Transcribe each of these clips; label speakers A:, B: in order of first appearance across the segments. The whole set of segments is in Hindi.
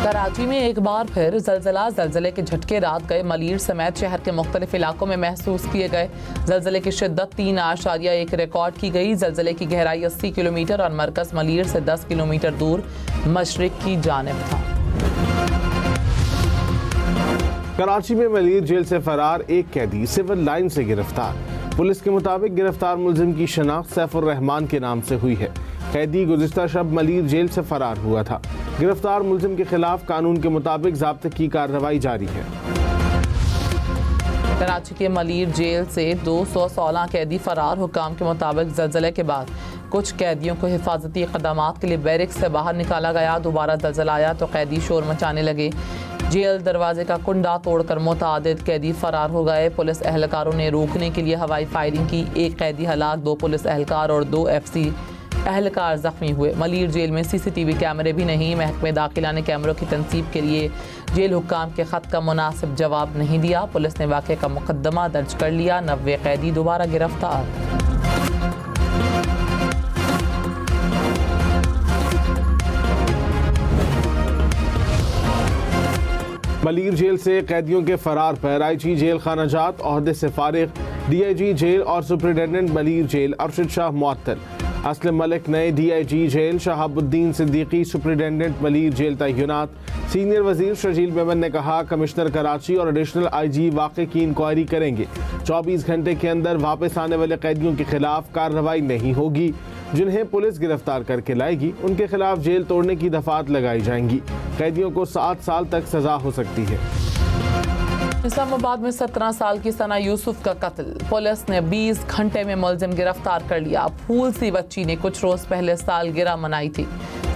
A: कराची में एक बार फिर जलजले के झटके रात गए मलीर समेत शहर के मुख्तलिफ इलाकों में महसूस किए गए। जलजले की शिद्दत 3.1 रिकॉर्ड की गई। जलजले की गहराई 80 किलोमीटर और मरकज मलीर से 10 किलोमीटर दूर मशरिक की जानिब था।
B: कराची में मलीर जेल से फरार एक कैदी सिविल लाइन से गिरफ्तार। पुलिस के मुताबिक गिरफ्तार मुलजिम की शनाख्त सैफुर रहमान के नाम से हुई है। कैदी गुज़िश्ता शब मलीर जेल से फरार हुआ था। गिरफ्तार मुलजिम के खिलाफ कानून के मुताबिक ज़ब्त की कार्रवाई जारी है।
A: कराची के मलीर जेल से 216 कैदी फरार। हुक्काम के मुताबिक जलजले के बाद कुछ कैदियों को हिफाजती इक़दामात के लिए बैरिक्स से बाहर निकाला गया। दोबारा जलजला आया तो कैदी शोर मचाने लगे। जेल दरवाजे का कुंडा तोड़कर मुतादिद कैदी फरार हो गए। पुलिस एहलकारों ने रोकने के लिए हवाई फायरिंग की। एक कैदी हलाक, 2 पुलिस एहलकार और 2 FC एहलकार जख्मी हुए। मलीर जेल में CCTV कैमरे भी नहीं। महकमे दाखिला ने कैमरों की तनसीब के लिए जेल हुक्काम के ख़त का मुनासिब जवाब नहीं दिया। पुलिस ने वाक़े का मुकदमा दर्ज कर लिया। 90 कैदी दोबारा गिरफ्तार।
B: मलीर जेल से कैदियों के फरार पर IG जेल खानाजात ओहदे से फारिग। DIG जेल और सुपरिटेंडेंट मलीर जेल अरशद शाह मुअत्तल। असलम मलिक नए DIG jail, Shahabuddin Siddiqui superintendent Malir jail तैनात। सीनियर वजीर शजील मेमन ने कहा कमिश्नर कराची और एडिशनल IG वाक़े की इंक्वायरी करेंगे। 24 घंटे के अंदर वापस आने वाले कैदियों के खिलाफ कार्रवाई नहीं होगी। जिन्हें पुलिस गिरफ्तार करके लाएगी उनके खिलाफ जेल तोड़ने की दफात लगाई जाएंगी। कैदियों को 7 साल तक सजा हो सकती है।
A: इस्लामाबाद में 17 साल की सना यूसुफ का कत्ल। पुलिस ने 20 घंटे में मुलजिम गिरफ्तार कर लिया। फूल सी बच्ची ने कुछ रोज पहले सालगिरह मनाई थी।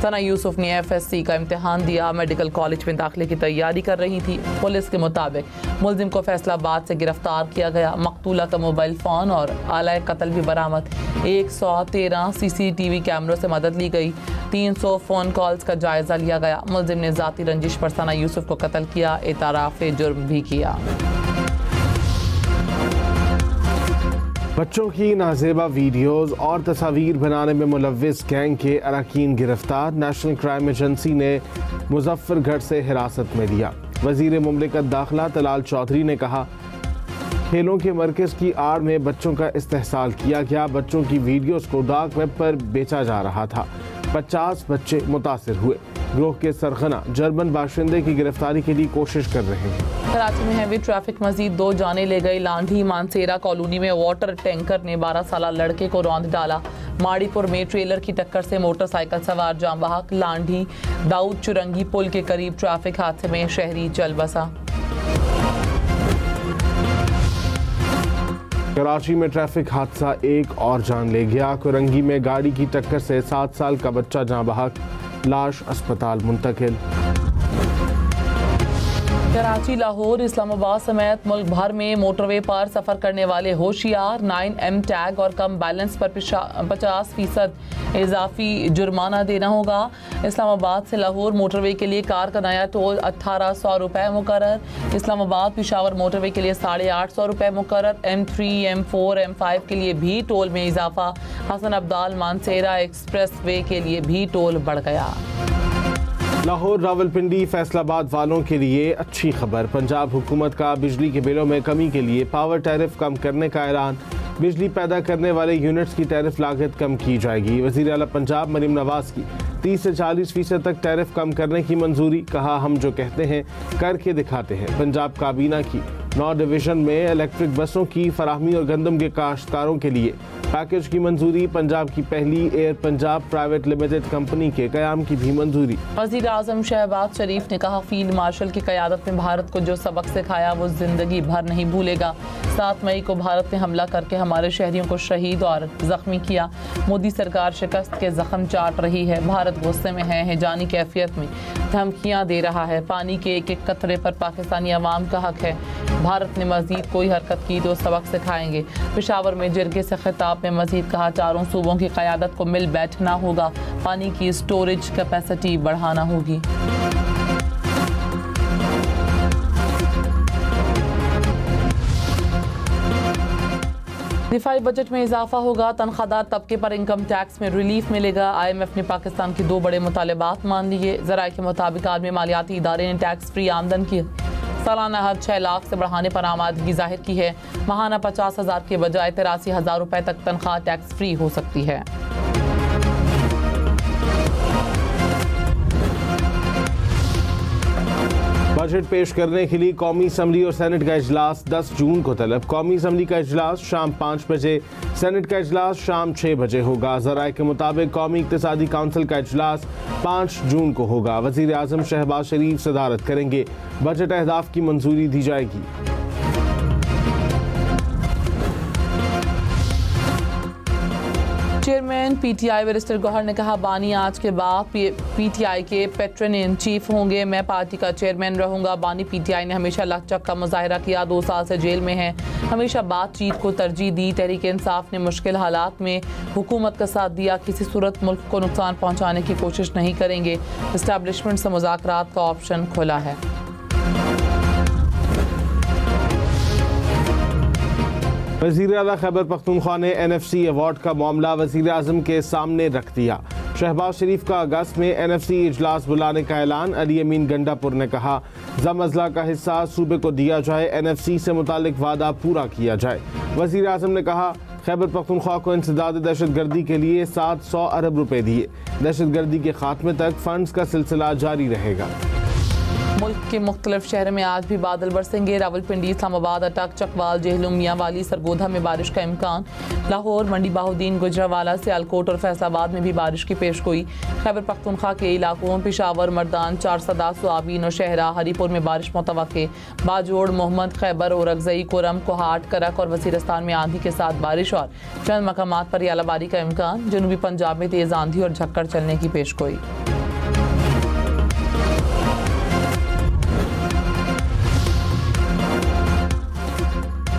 A: सना यूसुफ ने FSC का इम्तिहान दिया। मेडिकल कॉलेज में दाखिले की तैयारी कर रही थी। पुलिस के मुताबिक मुलजिम को फैसलाबाद से गिरफ्तार किया गया। मकतूला का मोबाइल फ़ोन और आला कत्ल भी बरामद। 113 CCTV कैमरों से मदद ली गई। 300 फ़ोन कॉल्स का जायजा लिया गया। मुलजिम ने ज़ाती रंजिश पर सना यूसुफ को कत्ल किया। एतराफ़े जुर्म भी किया।
B: बच्चों की नाजेबा वीडियोज़ और तस्वीर बनाने में मुलव्विस गैंग के अरकान गिरफ्तार। नेशनल क्राइम एजेंसी ने मुजफ्फरगढ़ से हिरासत में लिया। वज़ीर मुमलिकत दाखिला तलाल चौधरी ने कहा खेलों के मरकज़ की आड़ में बच्चों का इस्तेहसाल किया गया। बच्चों की वीडियोज़ को डार्क वेब पर बेचा जा रहा था। 50 बच्चे मुतासिर हुए। गिरोह के सरगना जर्मन बाशिंदे की गिरफ्तारी के लिए कोशिश कर रहे हैं।
A: कराची में हैवी ट्रैफिक मजीद 2 जाने ले गई। लांढी मानसेरा कॉलोनी में वाटर टैंकर ने 12 साला लड़के को रौंद डाला। माड़ीपुर में ट्रेलर की टक्कर से मोटरसाइकिल सवार जाम बहक। लांढी दाऊद चुरंगी पुल के करीब ट्रैफिक हादसे में शहरी चल बसा।
B: कराची में ट्रैफिक हादसा एक और जान ले गया। कुरंगी में गाड़ी की टक्कर से 7 साल का बच्चा जाँ बहक, लाश अस्पताल मुंतकिल।
A: कराची, लाहौर, इस्लामाबाद समेत मुल्क भर में मोटरवे पर सफ़र करने वाले होशियार 9M टैग और कम बैलेंस पर 50% इजाफी जुर्माना देना होगा। इस्लामाबाद से लाहौर मोटरवे के लिए कार का नया टोल 1800 रुपये मुकर्रर। इस्लामाबाद पिशावर मोटरवे के लिए 850 रुपये मुकर्रर। M3, M4, M5 के लिए भी टोल में इजाफा। हसन अब्दाल मानसेरा एक्सप्रेस वे के लिए भी टोल बढ़ गया।
B: लाहौर रावलपिंडी फैसलाबाद वालों के लिए अच्छी खबर। पंजाब हुकूमत का बिजली के बिलों में कमी के लिए पावर टैरिफ कम करने का ऐलान। बिजली पैदा करने वाले यूनिट्स की टैरिफ लागत कम की जाएगी। वज़ीर आला पंजाब मरीम नवाज की 30 से 40% तक टैरिफ कम करने की मंजूरी। कहा हम जो कहते हैं करके दिखाते हैं। पंजाब काबीना की 9 डिवीज़न में इलेक्ट्रिक बसों की फराहमी और गंदम के काश्तकारों के लिए पैकेज की मंजूरी। पंजाब की पहली air Punjab private limited company के क़याम की भी मंजूरी।
A: वज़ीर आज़म शहबाज शरीफ ने कहा फील्ड मार्शल की क़यादत में भारत को जो सबक सिखाया वो ज़िंदगी भर नहीं भूलेगा। 7 मई को भारत ने हमला करके हमारे शहरियों को शहीद और ज़ख्मी किया। मोदी सरकार शिकस्त के ज़ख्म चाट रही है। भारत गुस्से में है, जानी कैफियत में धमकियाँ दे रहा है। पानी के एक एक कतरे पर पाकिस्तानी अवाम का हक है। भारत ने मज़ीद कोई हरकत की तो सबक सिखाएंगे। पेशावर में जिरगे से खिताब में मज़ीद कहा चारों सूबों की क़यादत को मिल बैठना होगा। पानी की स्टोरेज कैपेसिटी बढ़ाना होगी। दिफाई बजट में इजाफा होगा, तनख्वाहदार तबके पर इनकम टैक्स में रिलीफ मिलेगा। IMF ने पाकिस्तान की 2 बड़े मुतालबात मान लिए। ज़राए के मुताबिक आलमी मालियाती इदारे ने टैक्स फ्री आमदन की सालाना हर 6 लाख से बढ़ाने पर आमादगी जाहिर की है। माहाना 50,000 के बजाय 83,000 रुपए तक तनख्वाह टैक्स फ्री हो सकती है।
B: बजट पेश करने के लिए कौमी असम्बली और सेनेट का इजलास 10 जून को तलब। कौमी असम्बली का इजलास शाम 5 बजे, सेनेट का इजलास शाम 6 बजे होगा। ज़राए के मुताबिक कौमी इक्तिसादी काउंसिल का इजलास 5 जून को होगा। वज़ीर आज़म शहबाज शरीफ सदारत करेंगे। बजट अहदाफ की मंजूरी दी जाएगी।
A: चेयरमैन PTI बैरिस्टर गौहर ने कहा, बानी आज के बाद PTI के पैट्रन इन चीफ होंगे। मैं पार्टी का चेयरमैन रहूंगा। बानी PTI ने हमेशा लचक का मुजाहरा किया, 2 साल से जेल में है, हमेशा बातचीत को तरजीह दी। तहरीक इंसाफ ने मुश्किल हालात में हुकूमत का साथ दिया, किसी सूरत मुल्क को नुकसान पहुँचाने की कोशिश नहीं करेंगे। इस्टेब्लिशमेंट से मुज़ाकरात का ऑप्शन खुला है।
B: वज़ीर आला खैबर पख्तूनख्वा ने NFC अवार्ड का मामला वज़ीर आज़म के सामने रख दिया। शहबाज शरीफ का अगस्त में NFC इजलास बुलाने का ऐलान। अली अमीन गंडापुर ने कहा, ज़म अज़ला का हिस्सा सूबे को दिया जाए, NFC से मुतालिक वादा पूरा किया जाए। वज़ीर आज़म ने कहा, खैबर पख्तूनख्वा को इंसदाद दहशत गर्दी के लिए 700 अरब रुपए दिए। दहशत गर्दी के खात्मे तक फंड्स का सिलसिला जारी रहेगा।
A: मुल्क के मुख्तलिफ शहरों में आज भी बादल बरसेंगे। रावलपिंडी, इस्लामाबाद, अटक, चकवाल, जेहलुम, मियांवाली, सरगोधा में बारिश का इम्कान। लाहौर, मंडी बहाउद्दीन, गुजरावाला, सियालकोट और फैसलाबाद में भी बारिश की पेशगोई। खैबर पख्तूनख्वा के इलाकों पेशावर, मर्दान, चारसदा, सुआबीन और शहरा, हरीपुर में बारिश मुतवक्के। बाजोड़, मोहम्मद, खैबर, औरकजई, कोरम, कोहाट, करक और वजीरस्तान में आंधी के साथ बारिश और चंद मकामात पर यालाबारी का इम्कान। जनूबी पंजाब में तेज आंधी और झक्कड़ चलने की पेशगोई।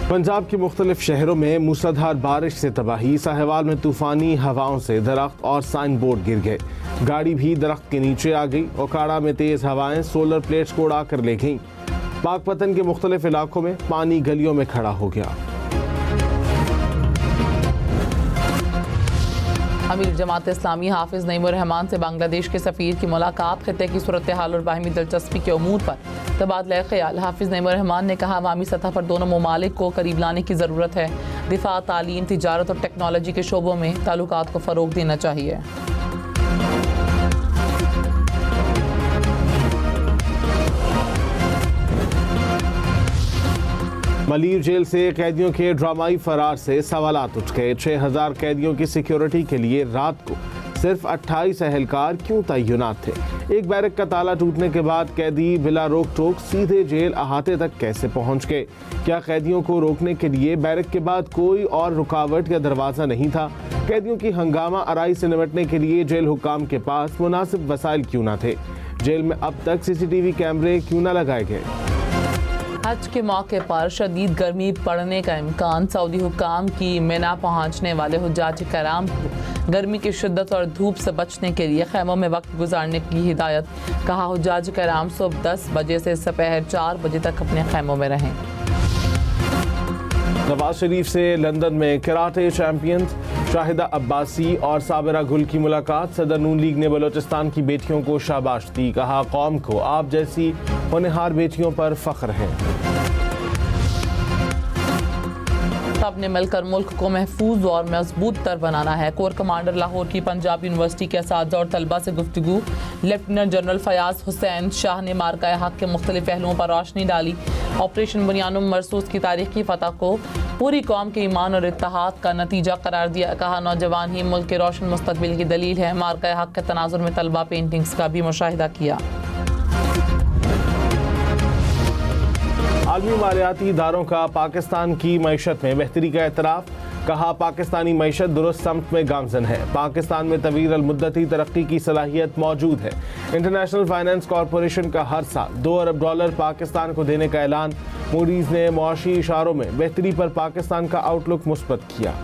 B: पंजाब के मुख्तलिफ शहरों में मूसलाधार बारिश से तबाही। साहिवाल में तूफानी हवाओं से दरख्त और साइन बोर्ड गिर गए, गाड़ी भी दरख्त के नीचे आ गई। ओकाड़ा में तेज हवाएं सोलर प्लेट्स को उड़ा कर ले गईं। पाकपतन के मुख्तलिफ इलाकों में पानी गलियों में खड़ा हो गया।
A: अमीर जमात इस्लामी हाफिज नईमुर रहमान से बांग्लादेश के सफ़ीर की मुलाकात। खित्ते की सूरत हाल और बाहमी दिलचस्पी के उमूर पर तबादला ख्याल। हाफिज नईमुर रहमान ने कहा, अवामी सतह पर दोनों ममालिक को करीब लाने की ज़रूरत है। दिफा, तालीम, तिजारत और टेक्नोलॉजी के शोबों में ताल्लुकात को फ़रोग देना चाहिए।
B: मलीर जेल से कैदियों के ड्रामाई फरार से सवालात उठ गए। 6000 कैदियों की सिक्योरिटी के लिए रात को सिर्फ 28 अहलकार क्यों तैनात थे? एक बैरक का ताला टूटने के बाद कैदी बिला रोक टोक सीधे जेल अहाते तक कैसे पहुंच गए? क्या कैदियों को रोकने के लिए बैरक के बाद कोई और रुकावट या दरवाज़ा नहीं था? कैदियों की हंगामा आराई से निपटने के लिए जेल हुक्काम के पास मुनासिब वसाइल क्यों न थे? जेल में अब तक CCTV कैमरे क्यों न लगाए गए?
A: हज के मौके पर शदीद गर्मी पड़ने का इम्कान। सऊदी हुक्काम की मिना पहुंचने वाले हुज्जाज कराम को गर्मी की शिद्दत और धूप से बचने के लिए खैमों में वक्त गुजारने की हिदायत। कहा, हुज्जाज कराम सुबह 10 बजे से दोपहर 4 बजे तक अपने खैमों में रहें।
B: नवाज शरीफ से लंदन में कराटे चैंपियंस शाहिदा अब्बासी और साबिरा गुल की मुलाकात। सदर नून लीग ने बलोचिस्तान की बेटियों को शाबाश दी। कहा, कौम को आप जैसी होनहार बेटियों पर फख्र है।
A: सबने मिलकर मुल्क को महफूज और मजबूत तर बनाना है। कोर कमांडर लाहौर की पंजाब यूनिवर्सिटी के असातिज़ा और तलबा से गुफ्तगू। लेफ्टिनेंट जनरल फयाज हुसैन शाह ने मार्का हक के मुख्तलिफ पहलुओं पर रोशनी डाली। ऑपरेशन बुनियानुम मरसूस की तारीखी फतह को पूरी कौम के ईमान और इत्तेहाद का नतीजा करार दिया। कहा, नौजवान ही मुल्क के रोशन मुस्तकबिल की दलील है। मार्का हक के तनाजुर में तलबा पेंटिंग्स का भी मुशाहिदा किया।
B: आलमी मालियाती इदारों का पाकिस्तान की मईशत में बेहतरी का एतराफ़। कहा, पाकिस्तानी मईशत दुरुस्त समत में गामजन है। पाकिस्तान में तवील मुद्दती तरक्की की सलाहियत मौजूद है। इंटरनेशनल फाइनेंस कॉरपोरेशन का हर साल $2 अरब पाकिस्तान को देने का ऐलान। मूडीज़ ने मुआशी इशारों में बेहतरी पर पाकिस्तान का आउटलुक मुस्बत किया।